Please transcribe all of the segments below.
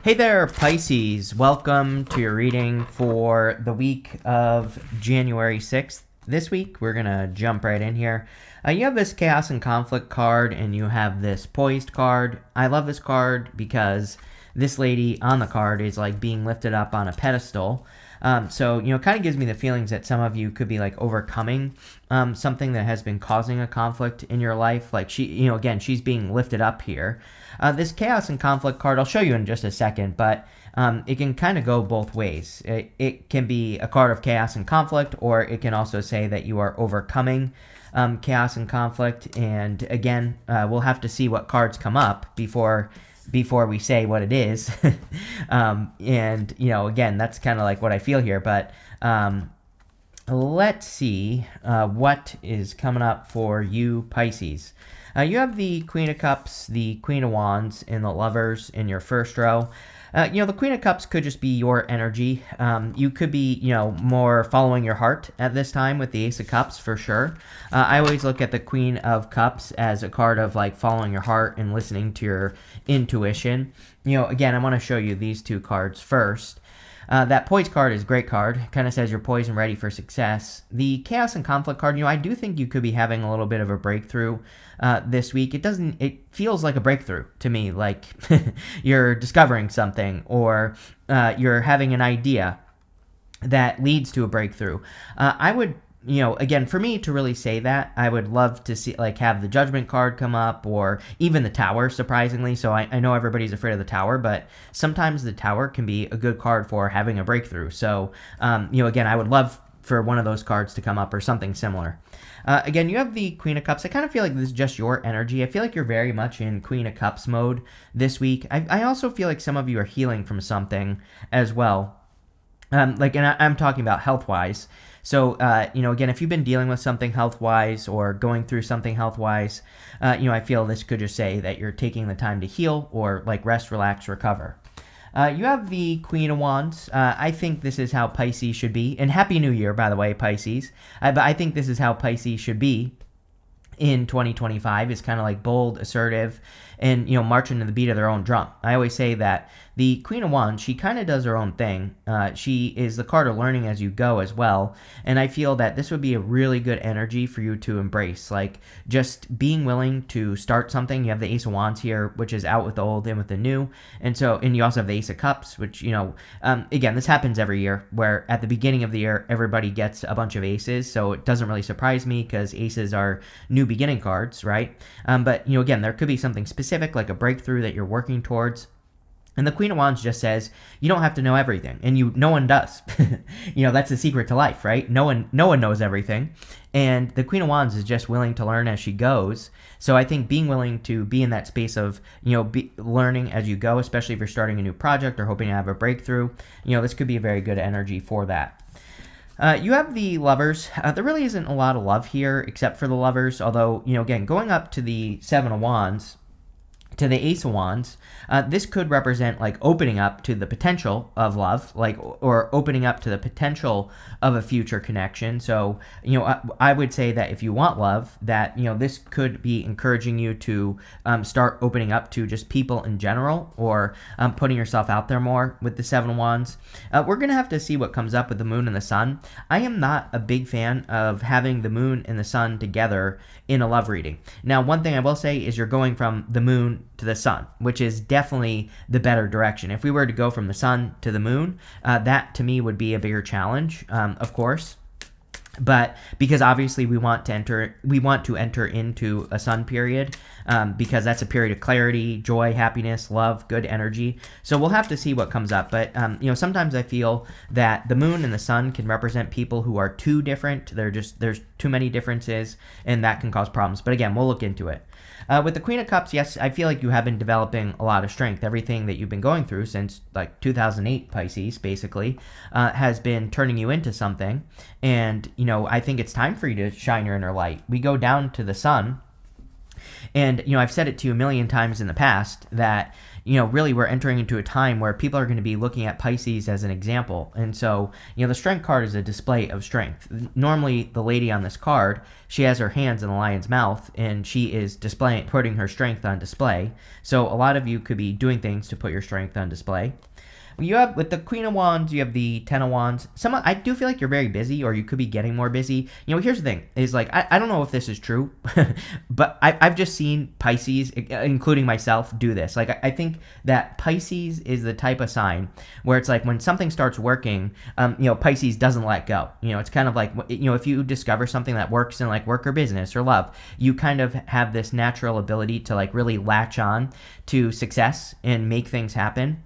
Hey there, Pisces. Welcome to your reading for the week of January 6th. This week, we're going to jump right in here. You have this Chaos and Conflict card, and you have this Poised card. I love this card because this lady on the card is like being lifted up on a pedestal. So, it kind of gives me the feelings that some of you could be like overcoming something that has been causing a conflict in your life. Like again, she's being lifted up here. This Chaos and Conflict card, I'll show you in just a second, but it can kind of go both ways. It can be a card of chaos and conflict, or it can also say that you are overcoming chaos and conflict. And again, we'll have to see what cards come up before we say what it is. And again, that's kind of like what I feel here, but let's see what is coming up for you, Pisces. You have the Queen of Cups, the Queen of Wands, and the Lovers in your first row. The Queen of Cups could just be your energy. You could be, more following your heart at this time with the Ace of Cups for sure. I always look at the Queen of Cups as a card of like following your heart and listening to your intuition. Again, I want to show you these two cards first. That Poise card is a great card. Kind of says you're poised and ready for success. The Chaos and Conflict card, I do think you could be having a little bit of a breakthrough this week. It feels like a breakthrough to me, like you're discovering something, or you're having an idea that leads to a breakthrough. I would, again, for me to really say that, I would love to see, like, have the Judgment card come up, or even the Tower, surprisingly. So I know everybody's afraid of the Tower, but sometimes the Tower can be a good card for having a breakthrough. So, again, I would love for one of those cards to come up, or something similar. Again, you have the Queen of Cups. I kind of feel like this is just your energy. I feel like you're very much in Queen of Cups mode this week. I also feel like some of you are healing from something as well. And I'm talking about health-wise. So, again, if you've been dealing with something health-wise or going through something health-wise, I feel this could just say that you're taking the time to heal, or like rest, relax, recover. You have the Queen of Wands. I think this is how Pisces should be. And Happy New Year, by the way, Pisces. But I think this is how Pisces should be in 2025, is kind of like bold, assertive, and, marching to the beat of their own drum. I always say that the Queen of Wands, she kind of does her own thing. She is the card of learning as you go as well. And I feel that this would be a really good energy for you to embrace. Like, just being willing to start something. You have the Ace of Wands here, which is out with the old, in with the new. And you also have the Ace of Cups, which, again, this happens every year, where at the beginning of the year, everybody gets a bunch of aces. So it doesn't really surprise me, because aces are new beginning cards, right? But, again, there could be something specific, like a breakthrough that you're working towards. And the Queen of Wands just says, you don't have to know everything, and no one does. That's the secret to life, right? No one knows everything, and the Queen of Wands is just willing to learn as she goes. So I think being willing to be in that space of, learning as you go, especially if you're starting a new project or hoping to have a breakthrough, this could be a very good energy for that. You have the Lovers. There really isn't a lot of love here, except for the Lovers, although, again, going up to the Seven of Wands, to the Ace of Wands, this could represent like opening up to the potential of love, or opening up to the potential of a future connection. So, I would say that if you want love, that, this could be encouraging you to start opening up to just people in general, or putting yourself out there more with the Seven of Wands. We're going to have to see what comes up with the Moon and the Sun. I am not a big fan of having the Moon and the Sun together in a love reading. Now, one thing I will say is you're going from the Moon to the Sun, which is definitely the better direction. If we were to go from the Sun to the Moon, that to me would be a bigger challenge, of course. But because obviously we want to enter into a Sun period, because that's a period of clarity, joy, happiness, love, good energy. So we'll have to see what comes up. But sometimes I feel that the Moon and the Sun can represent people who are too different. There's too many differences, and that can cause problems. But again, we'll look into it. With the Queen of Cups, yes, I feel like you have been developing a lot of strength. Everything that you've been going through since like 2008, Pisces, basically, has been turning you into something. And, I think it's time for you to shine your inner light. We go down to the Sun. And, I've said it to you a million times in the past that, really we're entering into a time where people are going to be looking at Pisces as an example. And so, the strength card is a display of strength. Normally, the lady on this card, she has her hands in the lion's mouth, and she is putting her strength on display. So a lot of you could be doing things to put your strength on display. You have, with the Queen of Wands, you have the Ten of Wands. I do feel like you're very busy, or you could be getting more busy. Here's the thing, is like, I don't know if this is true, but I've just seen Pisces, including myself, do this. Like, I think that Pisces is the type of sign where it's like when something starts working, Pisces doesn't let go. It's kind of like, if you discover something that works in like work or business or love, you kind of have this natural ability to like really latch on to success and make things happen.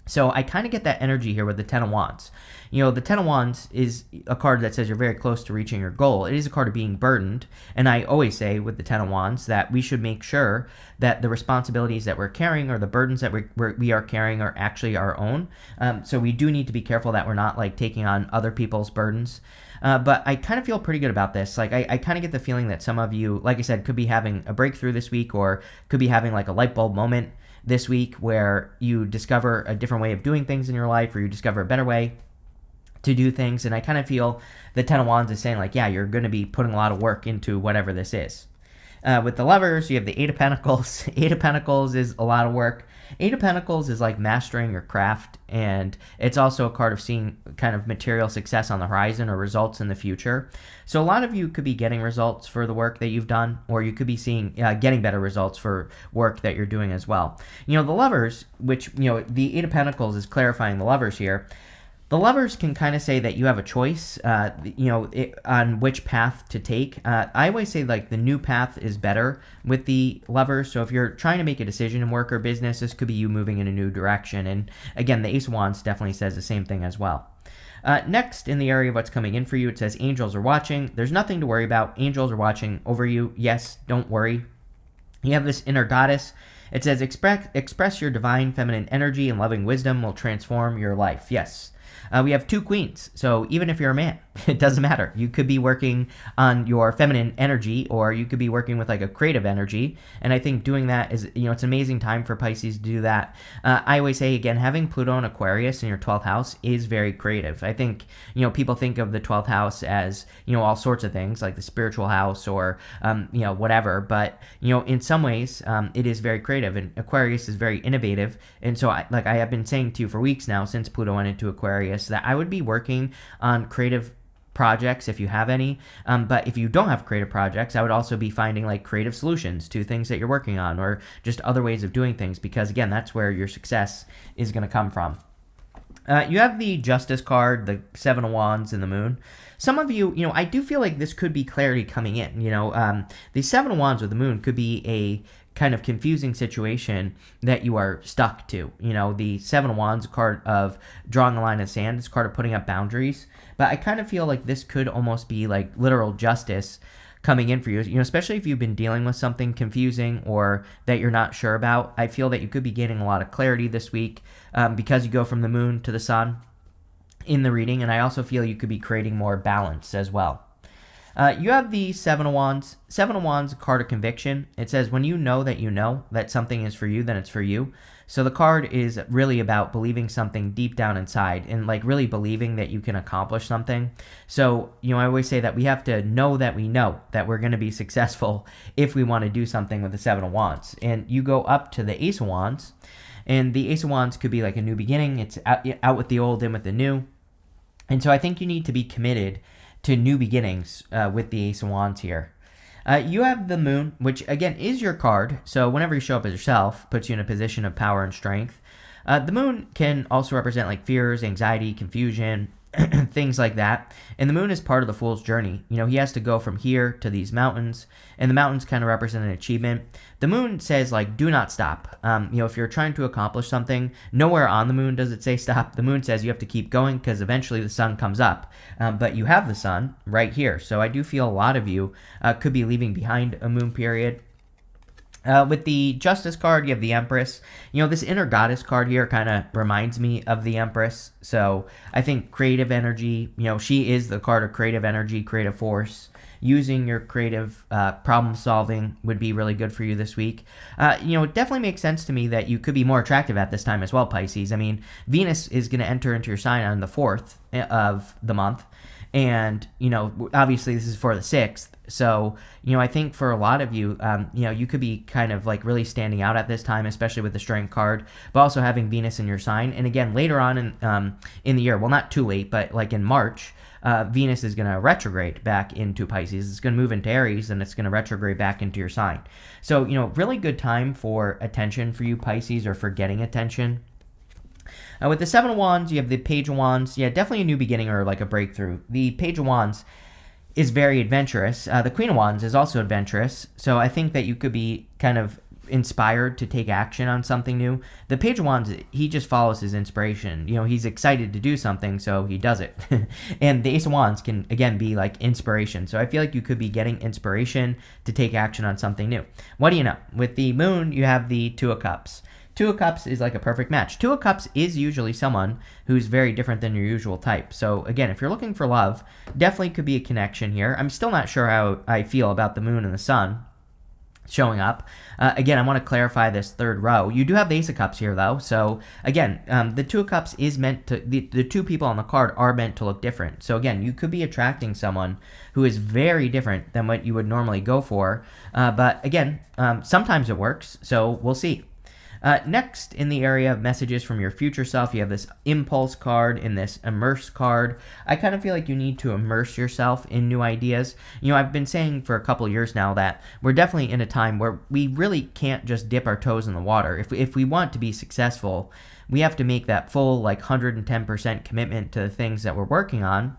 So I kind of get that energy here with the Ten of Wands. The Ten of Wands is a card that says you're very close to reaching your goal. It is a card of being burdened. And I always say with the Ten of Wands that we should make sure that the responsibilities that we're carrying or the burdens that we are carrying are actually our own. So we do need to be careful that we're not like taking on other people's burdens. But I kind of feel pretty good about this. Like, I kind of get the feeling that some of you, like I said, could be having a breakthrough this week, or could be having like a light bulb moment this week where you discover a different way of doing things in your life, or you discover a better way to do things. And I kind of feel the Ten of Wands is saying like, yeah, you're going to be putting a lot of work into whatever this is. With the Lovers, you have the Eight of Pentacles. Eight of Pentacles is a lot of work. Eight of Pentacles is like mastering your craft, and it's also a card of seeing kind of material success on the horizon or results in the future. So a lot of you could be getting results for the work that you've done, or you could be seeing getting better results for work that you're doing as well. The Lovers, which, the Eight of Pentacles is clarifying the Lovers here. The Lovers can kind of say that you have a choice, on which path to take. I always say like the new path is better with the Lovers. So if you're trying to make a decision in work or business, this could be you moving in a new direction. And again, the Ace of Wands definitely says the same thing as well. Next, in the area of what's coming in for you, it says angels are watching. There's nothing to worry about. Angels are watching over you. Yes, don't worry. You have this inner goddess. It says express your divine feminine energy, and loving wisdom will transform your life. Yes. We have two queens, so even if you're a man, it doesn't matter. You could be working on your feminine energy, or you could be working with like a creative energy, and I think doing that is, it's an amazing time for Pisces to do that. I always say, again, having Pluto and Aquarius in your 12th house is very creative. I think, people think of the 12th house as, all sorts of things, like the spiritual house or, whatever, but, in some ways, it is very creative, and Aquarius is very innovative, and so I have been saying to you for weeks now, since Pluto went into Aquarius, that I would be working on creative projects if you have any, but if you don't have creative projects, I would also be finding like creative solutions to things that you're working on, or just other ways of doing things, because again, that's where your success is going to come from. You have the Justice card, the Seven of Wands, and the Moon. Some of you, I do feel like this could be clarity coming in. The Seven of Wands with the Moon could be a kind of confusing situation that you are stuck to. The Seven of Wands card of drawing a line in the sand. It's a card of putting up boundaries. But I kind of feel like this could almost be like literal justice coming in for you, especially if you've been dealing with something confusing or that you're not sure about. I feel that you could be getting a lot of clarity this week because you go from the Moon to the Sun in the reading. And I also feel you could be creating more balance as well. You have the Seven of Wands. Seven of Wands, a card of conviction. It says when you know that something is for you, then it's for you. So the card is really about believing something deep down inside and like really believing that you can accomplish something. So, I always say that we have to know that we're going to be successful if we want to do something with the Seven of Wands. And you go up to the Ace of Wands, and the Ace of Wands could be like a new beginning. It's out with the old, in with the new. And so I think you need to be committed to new beginnings with the Ace of Wands here. You have the Moon, which again is your card. So whenever you show up as yourself, puts you in a position of power and strength. The Moon can also represent like fears, anxiety, confusion, things like that. And the Moon is part of the Fool's journey. He has to go from here to these mountains, and the mountains kind of represent an achievement. The Moon says like, do not stop. If you're trying to accomplish something, nowhere on the Moon does it say stop. The Moon says you have to keep going because eventually the sun comes up. But you have the sun right here. So I do feel a lot of you could be leaving behind a Moon period. With the Justice card, you have the Empress. This Inner Goddess card here kind of reminds me of the Empress. So I think creative energy, she is the card of creative energy, creative force. Using your creative problem solving would be really good for you this week. It definitely makes sense to me that you could be more attractive at this time as well, Pisces. I mean, Venus is going to enter into your sign on the 4th of the month. And, obviously this is for the 6th. So, I think for a lot of you, you could be kind of like really standing out at this time, especially with the Strength card, but also having Venus in your sign. And again, later on in the year, well, not too late, but like in March, Venus is going to retrograde back into Pisces. It's going to move into Aries, and it's going to retrograde back into your sign. So, really good time for attention for you, Pisces, or for getting attention. With the Seven of Wands, you have the Page of Wands. Yeah, definitely a new beginning or like a breakthrough. The Page of Wands is very adventurous. The Queen of Wands is also adventurous. So I think that you could be kind of inspired to take action on something new. The Page of Wands, he just follows his inspiration. He's excited to do something, so he does it. And the Ace of Wands can, again, be like inspiration. So I feel like you could be getting inspiration to take action on something new. What do you know? With the Moon, you have the Two of Cups. Two of Cups is like a perfect match. Two of Cups is usually someone who's very different than your usual type. So again, if you're looking for love, definitely could be a connection here. I'm still not sure how I feel about the Moon and the Sun showing up. Again, I want to clarify this third row. You do have the Ace of Cups here, though. So again, the Two of Cups is meant to, the two people on the card are meant to look different. So again, you could be attracting someone who is very different than what you would normally go for. But again, sometimes it works. So we'll see. Next, in the area of messages from your future self, you have this Impulse card and this Immerse card. I kind of feel like you need to immerse yourself in new ideas. I've been saying for a couple years now that we're definitely in a time where we really can't just dip our toes in the water. If we want to be successful, we have to make that full 110% commitment to the things that we're working on.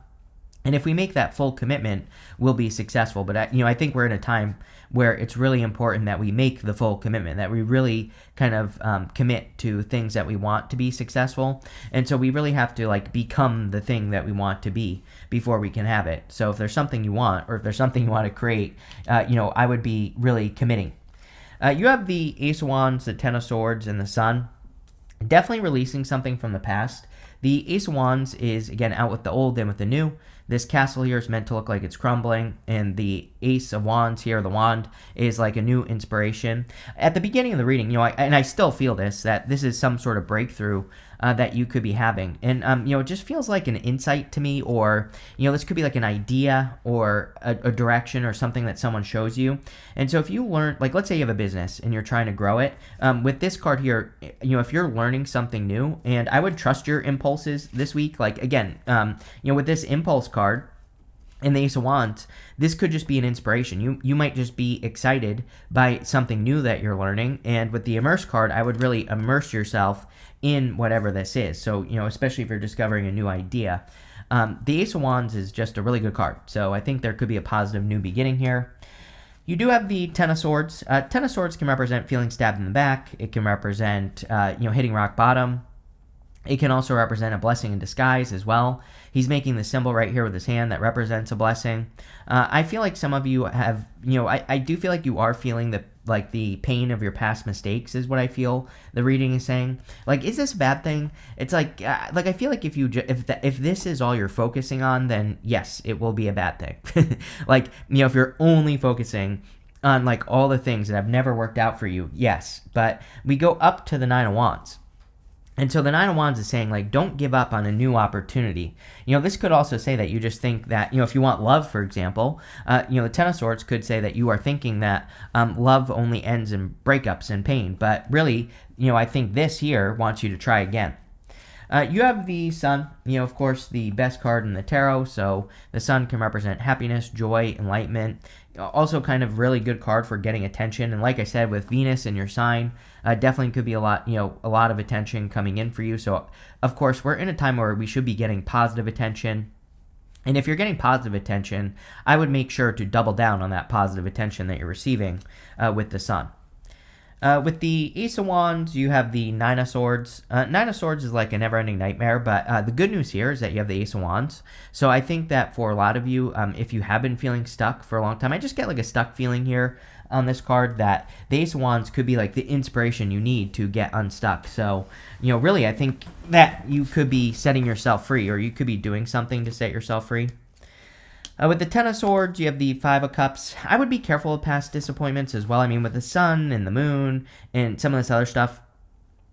And if we make that full commitment, we'll be successful. But I think we're in a time where it's really important that we make the full commitment, that we really kind of commit to things that we want to be successful. And so we really have to become the thing that we want to be before we can have it. So if there's something you want, or if there's something you want to create, I would be really committing. You have the Ace of Wands, the Ten of Swords, and the Sun. Definitely releasing something from the past. The Ace of Wands is, again, out with the old and with the new. This castle here is meant to look like it's crumbling, and the Ace of Wands here, the wand, is like a new inspiration. At the beginning of the reading, and I still feel this, that this is some sort of breakthrough that you could be having. And, it just feels like an insight to me, or, this could be like an idea or a direction or something that someone shows you. And so if you learn, let's say you have a business and you're trying to grow it, with this card here, if you're learning something new, and I would trust your impulses this week, again, with this impulse card, in the Ace of Wands, this could just be an inspiration. You might just be excited by something new that you're learning. And with the Immerse card, I would really immerse yourself in whatever this is. So, especially if you're discovering a new idea. The Ace of Wands is just a really good card. So I think there could be a positive new beginning here. You do have the Ten of Swords. Ten of Swords can represent feeling stabbed in the back. It can represent, hitting rock bottom. It can also represent a blessing in disguise as well. He's making the symbol right here with his hand that represents a blessing. I feel like some of you have, I do feel like you are feeling the pain of your past mistakes is what I feel the reading is saying. Is this a bad thing? It's I feel like if this is all you're focusing on, then yes, it will be a bad thing. If you're only focusing on all the things that have never worked out for you, yes. But we go up to the Nine of Wands. And so the Nine of Wands is saying, don't give up on a new opportunity. This could also say that you just think that, if you want love, for example, the Ten of Swords could say that you are thinking that love only ends in breakups and pain. But really, I think this here wants you to try again. You have the Sun, of course, the best card in the tarot. So the Sun can represent happiness, joy, enlightenment. Also kind of really good card for getting attention. And like I said, with Venus in your sign, definitely could be a lot of attention coming in for you. So, of course, we're in a time where we should be getting positive attention. And if you're getting positive attention, I would make sure to double down on that positive attention that you're receiving with the Sun. With the Ace of Wands, you have the Nine of Swords. Nine of Swords is like a never-ending nightmare, but the good news here is that you have the Ace of Wands. So I think that for a lot of you, if you have been feeling stuck for a long time, I just get a stuck feeling here. on this card that the Ace of Wands could be like the inspiration you need to get unstuck. So, really, I think that you could be setting yourself free, or you could be doing something to set yourself free. With the Ten of Swords, you have the Five of Cups. I would be careful of past disappointments as well. I mean, with the Sun and the Moon and some of this other stuff,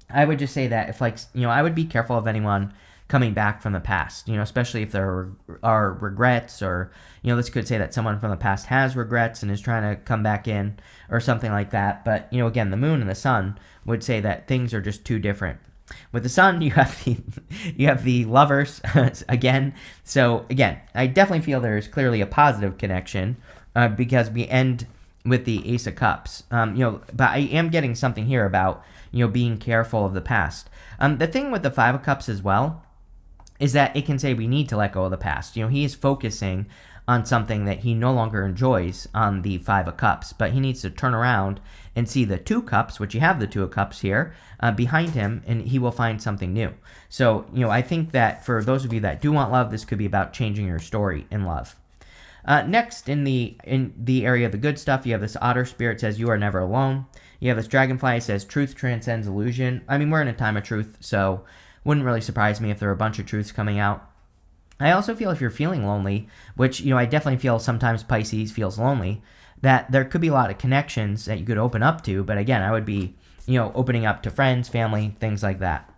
I would just say that if, I would be careful of anyone coming back from the past, especially if there are regrets, or, this could say that someone from the past has regrets and is trying to come back in or something like that. But, again, the Moon and the Sun would say that things are just too different. With the Sun, you have the Lovers again. So again, I definitely feel there is clearly a positive connection because we end with the Ace of Cups. But I am getting something here about being careful of the past. The thing with the Five of Cups as well is that it can say we need to let go of the past. He is focusing on something that he no longer enjoys on the Five of Cups, but he needs to turn around and see the Two Cups, which you have the Two of Cups here, behind him, and he will find something new. So, I think that for those of you that do want love, this could be about changing your story in love. Next, in the area of the good stuff, you have this Otter Spirit says you are never alone. You have this Dragonfly says truth transcends illusion. I mean, we're in a time of truth, so wouldn't really surprise me if there were a bunch of truths coming out. I also feel if you're feeling lonely, which, I definitely feel sometimes Pisces feels lonely, that there could be a lot of connections that you could open up to. But again, I would be, opening up to friends, family, things like that.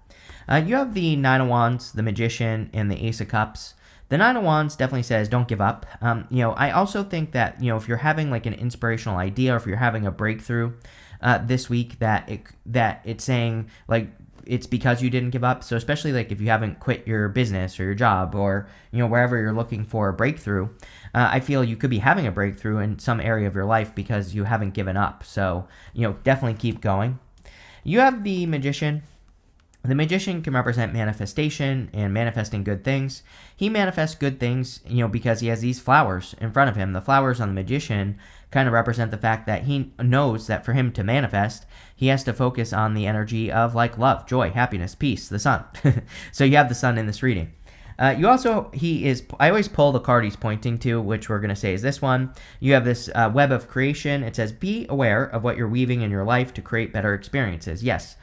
You have the Nine of Wands, the Magician, and the Ace of Cups. The Nine of Wands definitely says don't give up. I also think that, if you're having like an inspirational idea, or if you're having a breakthrough this week, that it's saying like, it's because you didn't give up. So especially like if you haven't quit your business or your job, or wherever you're looking for a breakthrough, I feel you could be having a breakthrough in some area of your life because you haven't given up. So definitely keep going. You have the Magician. The Magician can represent manifestation and manifesting good things. He manifests good things, because he has these flowers in front of him. The flowers on the Magician kind of represent the fact that he knows that for him to manifest, he has to focus on the energy of like love, joy, happiness, peace, the sun. So you have the sun in this reading. I always pull the card he's pointing to, which we're going to say is this one. You have this web of creation. It says, be aware of what you're weaving in your life to create better experiences. Yes.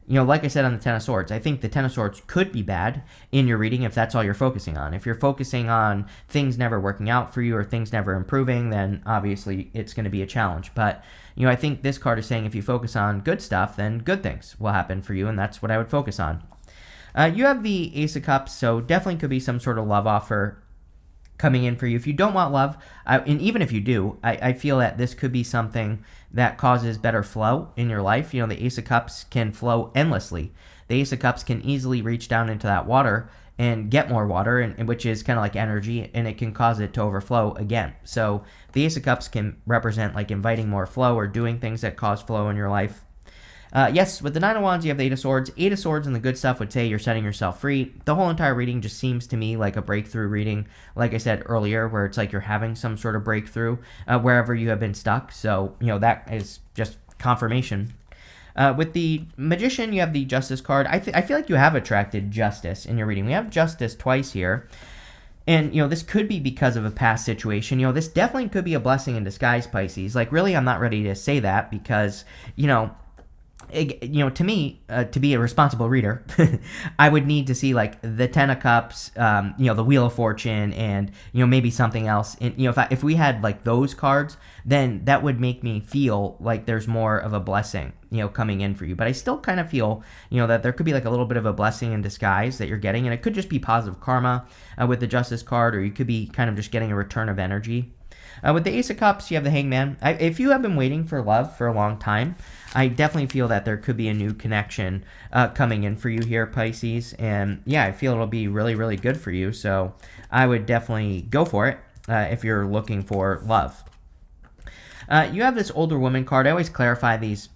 Like I said on the Ten of Swords, I think the Ten of Swords could be bad in your reading if that's all you're focusing on. If you're focusing on things never working out for you or things never improving, then obviously it's going to be a challenge. But, I think this card is saying if you focus on good stuff, then good things will happen for you, and that's what I would focus on. You have the Ace of Cups, so definitely could be some sort of love offer coming in for you. If you don't want love, and even if you do, I feel that this could be something that causes better flow in your life. The Ace of Cups can flow endlessly. The Ace of Cups can easily reach down into that water and get more water, and which is kind of like energy, and it can cause it to overflow again. So the Ace of Cups can represent like inviting more flow or doing things that cause flow in your life. Yes, with the Nine of Wands, you have the Eight of Swords. Eight of Swords and the good stuff would say you're setting yourself free. The whole entire reading just seems to me like a breakthrough reading, like I said earlier, where it's like you're having some sort of breakthrough wherever you have been stuck. So, that is just confirmation. With the Magician, you have the Justice card. I feel like you have attracted justice in your reading. We have Justice twice here. And, this could be because of a past situation. This definitely could be a blessing in disguise, Pisces. Like, really, I'm not ready to say that because, to me, to be a responsible reader, I would need to see like the Ten of Cups, the Wheel of Fortune, and maybe something else. And if we had like those cards, then that would make me feel like there's more of a blessing, coming in for you. But I still kind of feel, that there could be like a little bit of a blessing in disguise that you're getting, and it could just be positive karma with the Justice card, or you could be kind of just getting a return of energy. With the Ace of Cups, you have the Hangman. If you have been waiting for love for a long time, I definitely feel that there could be a new connection coming in for you here, Pisces. And yeah, I feel it'll be really, really good for you. So I would definitely go for it if you're looking for love. You have this Older Woman card. I always clarify these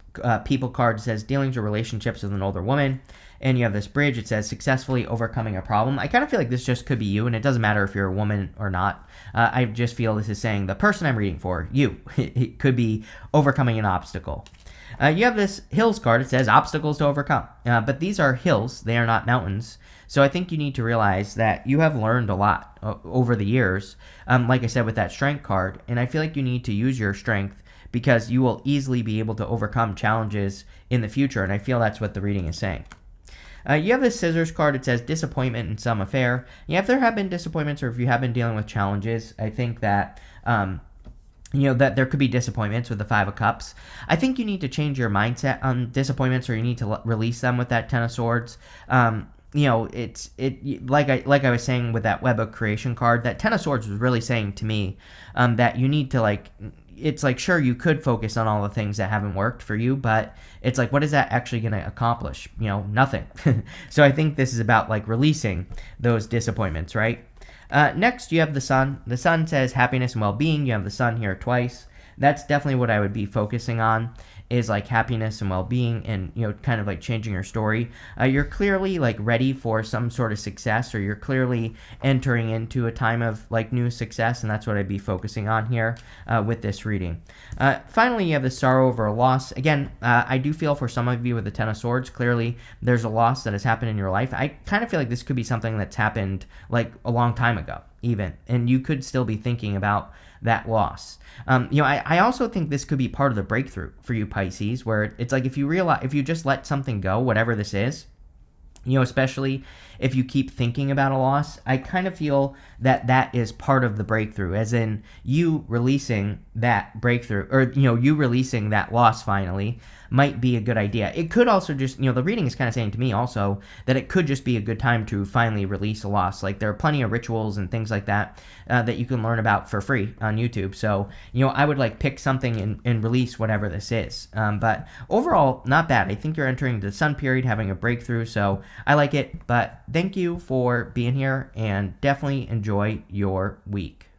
people cards. It says dealings or relationships with an older woman. And you have this bridge. It says successfully overcoming a problem. I kind of feel like this just could be you, and it doesn't matter if you're a woman or not. I just feel this is saying the person I'm reading for, you. It could be overcoming an obstacle. You have this hills card. It says obstacles to overcome. But these are hills. They are not mountains. So I think you need to realize that you have learned a lot over the years, like I said with that strength card. And I feel like you need to use your strength because you will easily be able to overcome challenges in the future. And I feel that's what the reading is saying. You have this scissors card. It says disappointment in some affair. Yeah, if there have been disappointments or if you have been dealing with challenges, I think that that there could be disappointments with the Five of Cups. I think you need to change your mindset on disappointments, or you need to release them with that Ten of Swords. Like I was saying with that Web of Creation card, that Ten of Swords was really saying to me that you need to it's like, sure, you could focus on all the things that haven't worked for you, but it's like, what is that actually going to accomplish? Nothing. So I think this is about releasing those disappointments, right? Next, you have the Sun. The Sun says happiness and well-being. You have the Sun here twice. That's definitely what I would be focusing on, is happiness and well-being, and kind of changing your story. You're clearly ready for some sort of success, or you're clearly entering into a time of new success, and that's what I'd be focusing on here with this reading. Finally, you have the sorrow over a loss. Again, I do feel for some of you with the Ten of Swords, clearly there's a loss that has happened in your life. I kind of feel like this could be something that's happened a long time ago even, and you could still be thinking about that loss. I also think this could be part of the breakthrough for you, Pisces, where it's if you just let something go, whatever this is, especially if you keep thinking about a loss, I kind of feel that is part of the breakthrough, as in you releasing that breakthrough, or, you releasing that loss finally might be a good idea. It could also just, the reading is kind of saying to me also that it could just be a good time to finally release a loss. There are plenty of rituals and things like that that you can learn about for free on YouTube. So, I would pick something and release whatever this is. But overall, not bad. I think you're entering the Sun period, having a breakthrough. So I like it. But thank you for being here, and definitely enjoy your week.